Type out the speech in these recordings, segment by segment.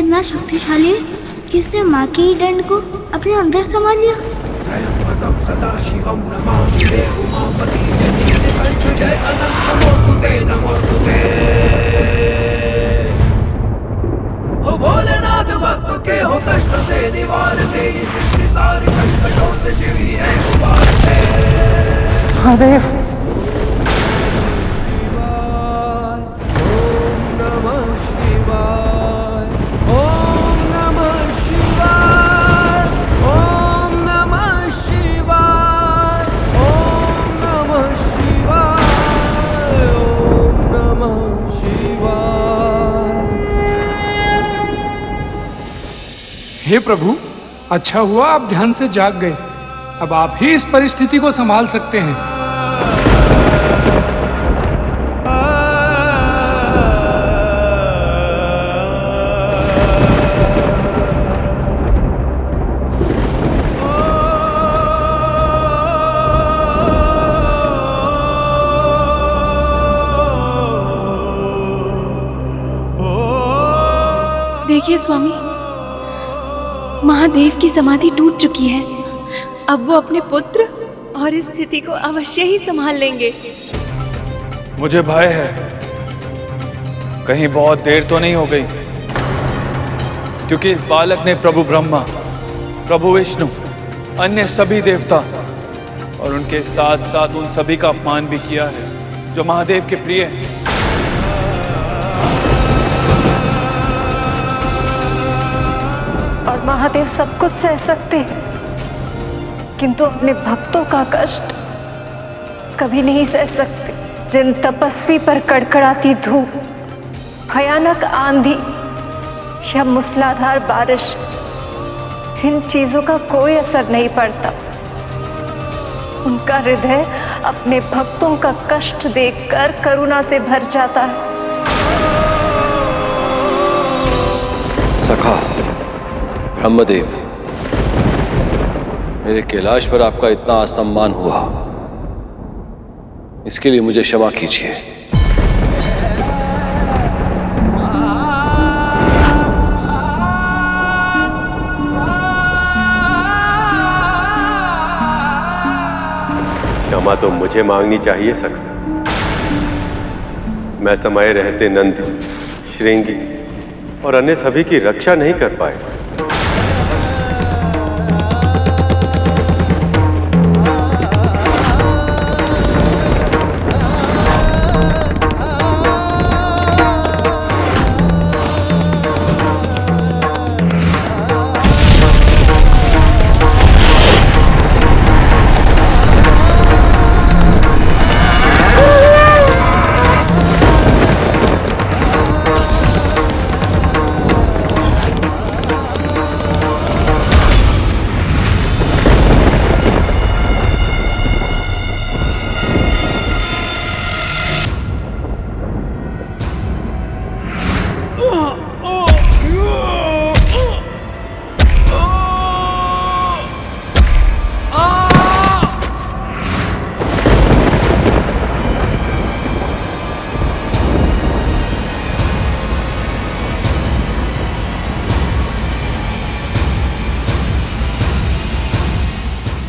इतना शक्तिशाली है कि इसने माँ के ही दंड को अपने अंदर संभाल लिया। त्र्यंबकं सदाशिवं नमामि उमापति जय अनंत नमोस्तुते नमोस्तुते। हो भोलेनाथ भक्त के हो कष्ट से निवारते, सृष्टि सारी संकटों से शिव ही है उबारते। महादेव हे प्रभु, अच्छा हुआ आप ध्यान से जाग गए। अब आप ही इस परिस्थिति को संभाल सकते हैं। देखिए स्वामी, महादेव की समाधि टूट चुकी है। अब वो अपने पुत्र और इस स्थिति को अवश्य ही संभाल लेंगे। मुझे भय है, कहीं बहुत देर तो नहीं हो गई, क्योंकि इस बालक ने प्रभु ब्रह्मा, प्रभु विष्णु, अन्य सभी देवता और उनके साथ साथ उन सभी का अपमान भी किया है जो महादेव के प्रिय हैं। महादेव सब कुछ सह सकते हैं, किंतु अपने भक्तों का कष्ट कभी नहीं सह सकते। जिन तपस्वी पर कड़कड़ाती धूप, भयानक आंधी या मूसलाधार बारिश, इन चीजों का कोई असर नहीं पड़ता। उनका हृदय अपने भक्तों का कष्ट देखकर करुणा से भर जाता है। सखा ब्रह्मदेव, मेरे कैलाश पर आपका इतना असम्मान हुआ, इसके लिए मुझे क्षमा कीजिए। क्षमा तो मुझे मांगनी चाहिए सखा। मैं समय रहते नंद, श्रृंगी और अन्य सभी की रक्षा नहीं कर पाए।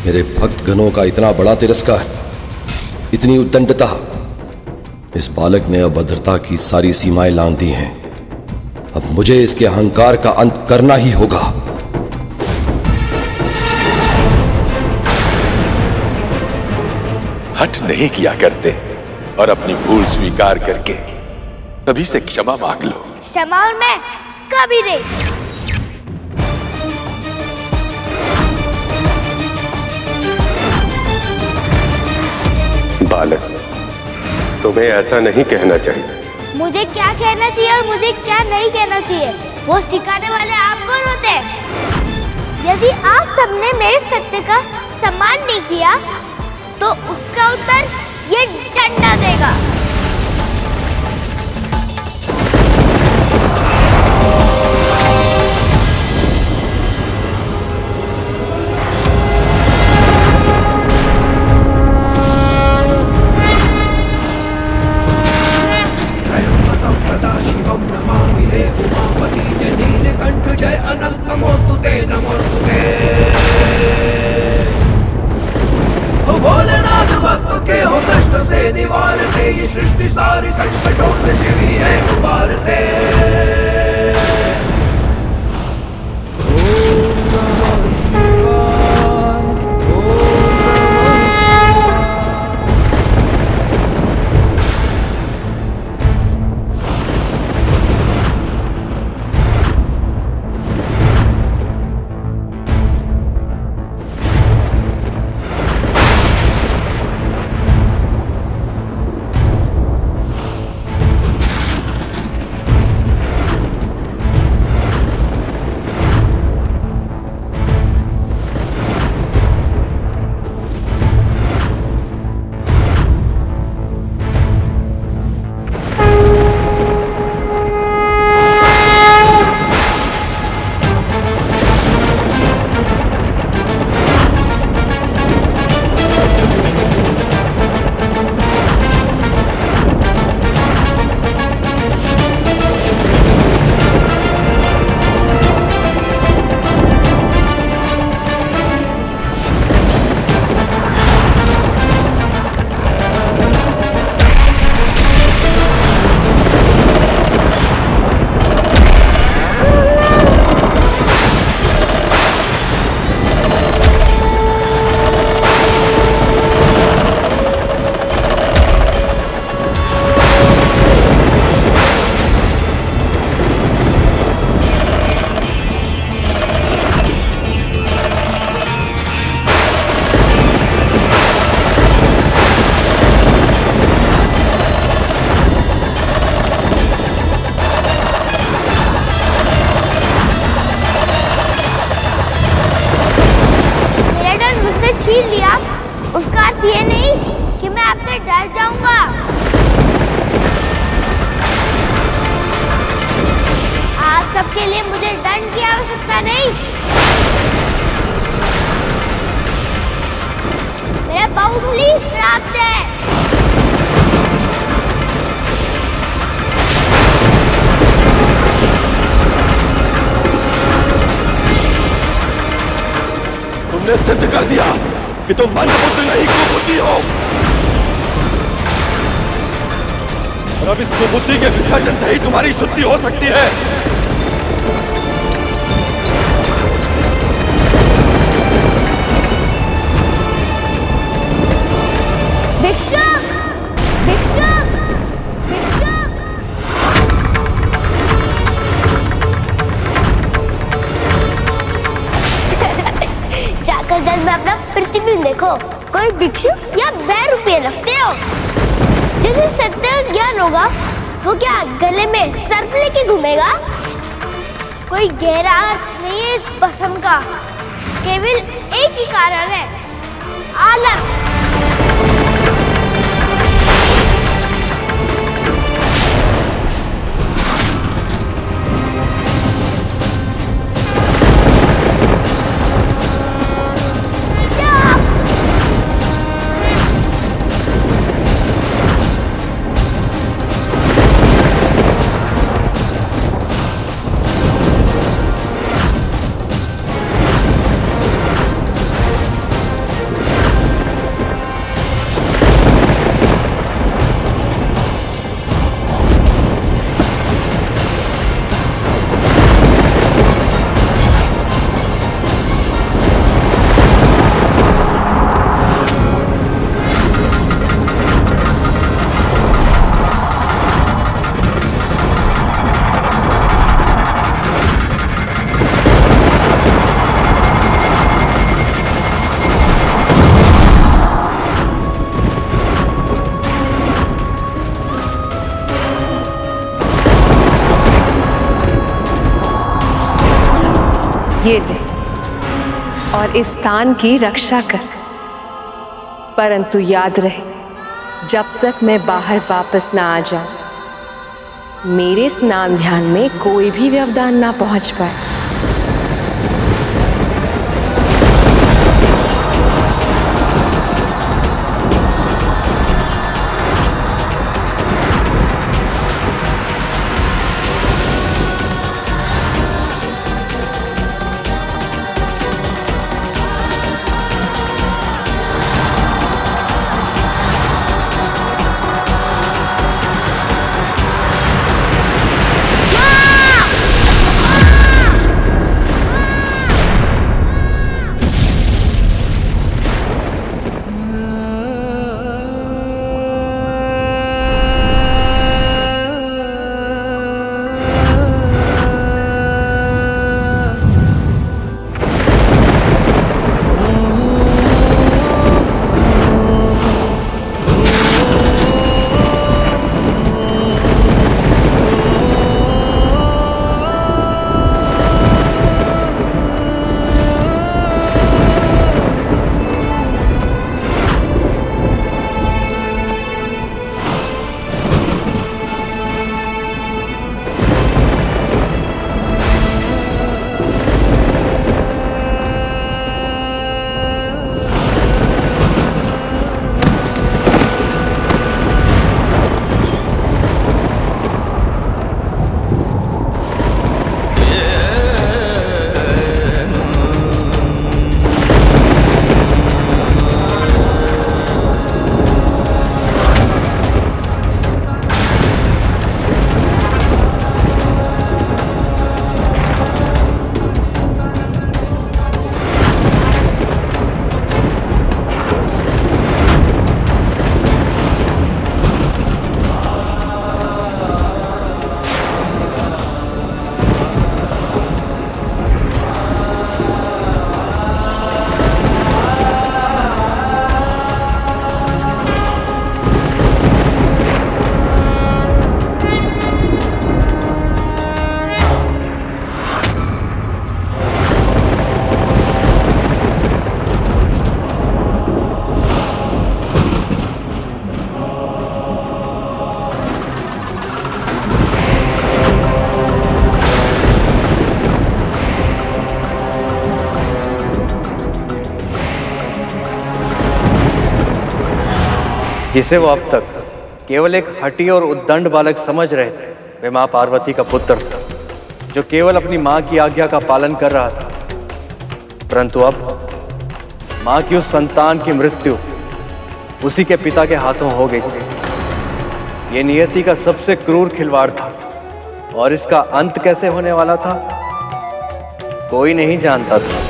मेरे भक्त गणों का इतना बड़ा तिरस्कार, इतनी उद्दंडता, इस बालक ने अभद्रता की सारी सीमाएं लांघ दी हैं। अब मुझे इसके अहंकार का अंत करना ही होगा। हट नहीं किया करते और अपनी भूल स्वीकार करके तभी से क्षमा मांग लो। क्षमा और मैं कभी नहीं। बालक, तुम्हें ऐसा नहीं कहना चाहिए। मुझे क्या कहना चाहिए और मुझे क्या नहीं कहना चाहिए, वो सिखाने वाले आप कौन होते हैं? यदि आप सबने मेरे सत्य का सम्मान नहीं किया, तो उसका उत्तर ये डंडा देगा। त्र्यंबकं सदाशिवं नमामि उमापति नीलकंठ उबारते, ये सृष्टि सारी संकटों से शिव ही है उबारते। छीन लिया उसका अर्थ ये नहीं कि मैं आपसे डर जाऊंगा। आप सबके लिए मुझे दंड की आवश्यकता नहीं। मेरा बाहुबली प्राप्त है। तुमने सिद्ध कर दिया कि तुम मंदबुद्धि नहीं कुबुद्धि हो, और अब इस कुबुद्धि के विसर्जन से ही तुम्हारी शुद्धि हो सकती है। भिक्षुक! भिक्षुक! भिक्षुक! जाकर जल में अपना प्रतिबिंब देखो। कोई भिक्षुक या 2 रुपये रखते हो? जिसे सत्य का ज्ञान होगा वो क्या गले में सर्प लेके घूमेगा? कोई गहरा अर्थ नहीं है इस भस्म का, केवल एक ही कारण है, आलस। ये ले और इस स्थान की रक्षा कर, परंतु याद रहे जब तक मैं बाहर वापस ना आ जाऊं मेरे स्नान ध्यान में कोई भी व्यवधान ना पहुंच पाए। जिसे वो अब तक केवल एक हठी और उद्दंड बालक समझ रहे थे, वे माँ पार्वती का पुत्र था, जो केवल अपनी माँ की आज्ञा का पालन कर रहा था। परंतु अब माँ की उस संतान की मृत्यु उसी के पिता के हाथों हो गई थी। ये नियति का सबसे क्रूर खिलवाड़ था, और इसका अंत कैसे होने वाला था कोई नहीं जानता था।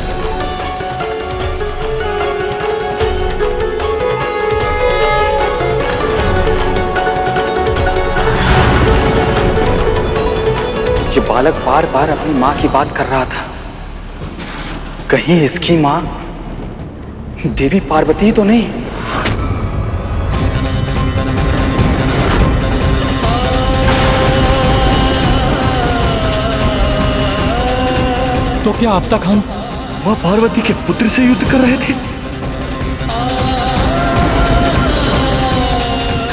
ये बालक बार बार अपनी माँ की बात कर रहा था। कहीं इसकी माँ देवी पार्वती तो नहीं? तो क्या अब तक हम माँ पार्वती के पुत्र से युद्ध कर रहे थे?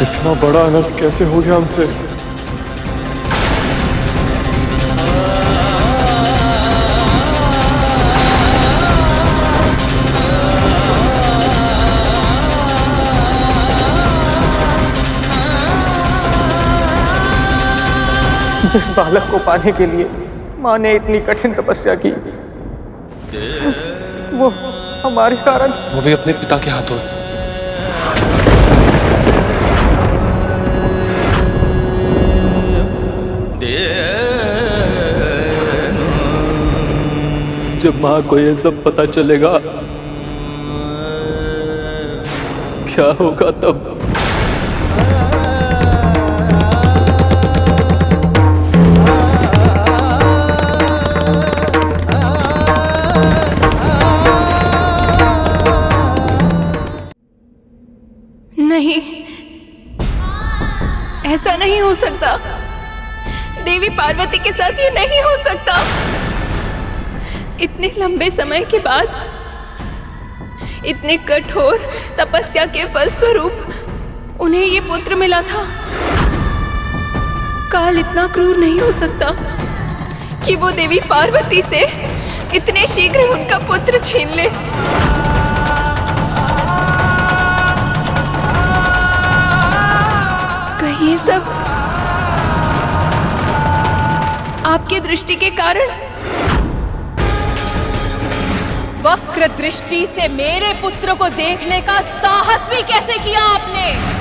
इतना बड़ा अनर्थ कैसे हो गया हमसे? जिस बालक को पाने के लिए माँ ने इतनी कठिन तपस्या की, वो हमारे कारण, वो भी अपने पिता के हाथों। जब माँ को ये सब पता चलेगा क्या होगा तब? नहीं, ऐसा नहीं हो सकता। देवी पार्वती के साथ ये नहीं हो सकता। इतने लंबे समय के बाद, इतने कठोर तपस्या के फलस्वरूप उन्हें ये पुत्र मिला था। काल इतना क्रूर नहीं हो सकता कि वो देवी पार्वती से इतने शीघ्र उनका पुत्र छीन ले। ये सब आपकी दृष्टि के कारण? वक्र दृष्टि से मेरे पुत्र को देखने का साहस भी कैसे किया आपने?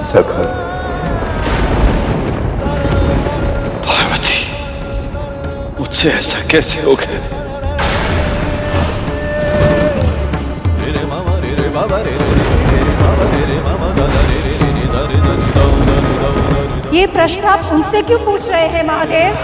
सखा, पार्वती, मुझसे ऐसा कैसे हो गया? ये प्रश्न आप उनसे क्यों पूछ रहे हैं महादेव?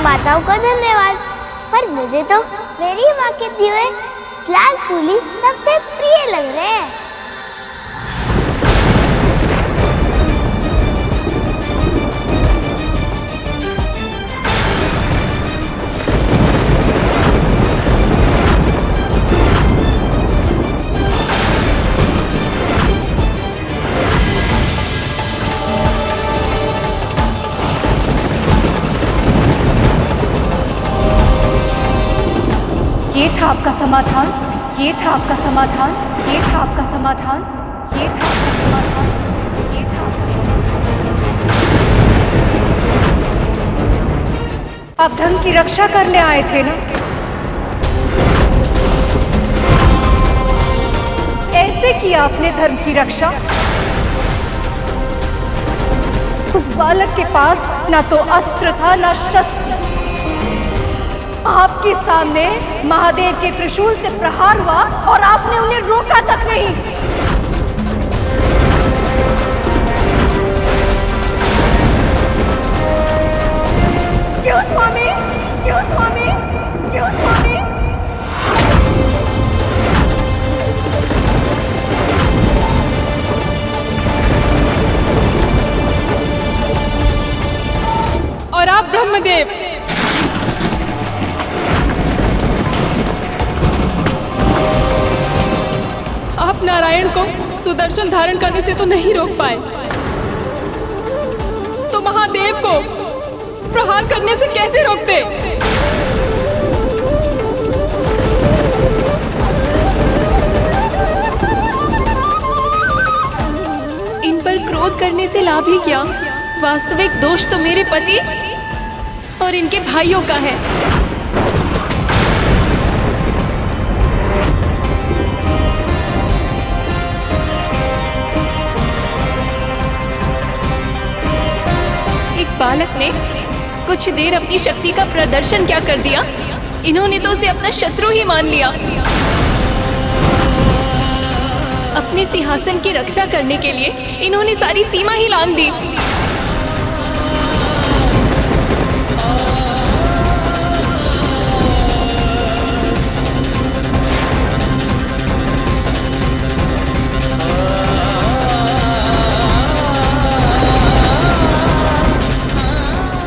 माताओं को धन्यवाद, पर मुझे तो मेरी माँ के दिए हुए लाल फूल ही सबसे प्रिय लग रहे हैं। ये था आपका समाधान, ये था आपका समाधान, ये था आपका समाधान, ये था आपका समाधान, ये था आपका समाधान। आप धर्म की रक्षा करने आए थे ना? ऐसे किया आपने धर्म की रक्षा? उस बालक के पास ना तो अस्त्र था ना शस्त्र। आपके सामने महादेव के त्रिशूल से प्रहार हुआ और आपने उन्हें रोका तक नहीं। क्यों स्वामी? क्यों स्वामी? क्यों स्वामी? और आप ब्रह्मदेव, आप नारायण को सुदर्शन धारण करने से तो नहीं रोक पाए, तो महादेव को प्रहार करने से कैसे रोकते? इन पर क्रोध करने से लाभ ही क्या? वास्तविक दोष तो मेरे पति और इनके भाइयों का है। एक बालक ने कुछ देर अपनी शक्ति का प्रदर्शन क्या कर दिया, इन्होंने तो उसे अपना शत्रु ही मान लिया। अपने सिंहासन की रक्षा करने के लिए इन्होंने सारी सीमा ही लांघ दी।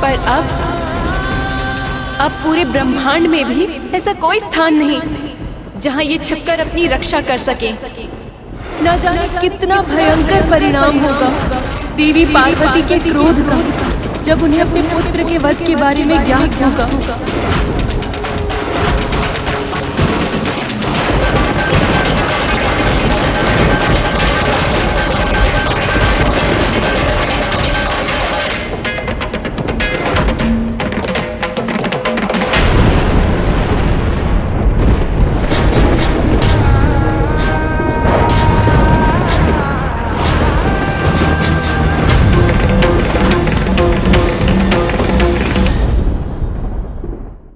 पर अब पूरे ब्रह्मांड में भी ऐसा कोई स्थान नहीं जहां ये छिपकर अपनी रक्षा कर सके। न जाने कितना भयंकर परिणाम होगा देवी पार्वती के क्रोध का जब उन्हें अपने पुत्र के वध के बारे में ज्ञात होगा।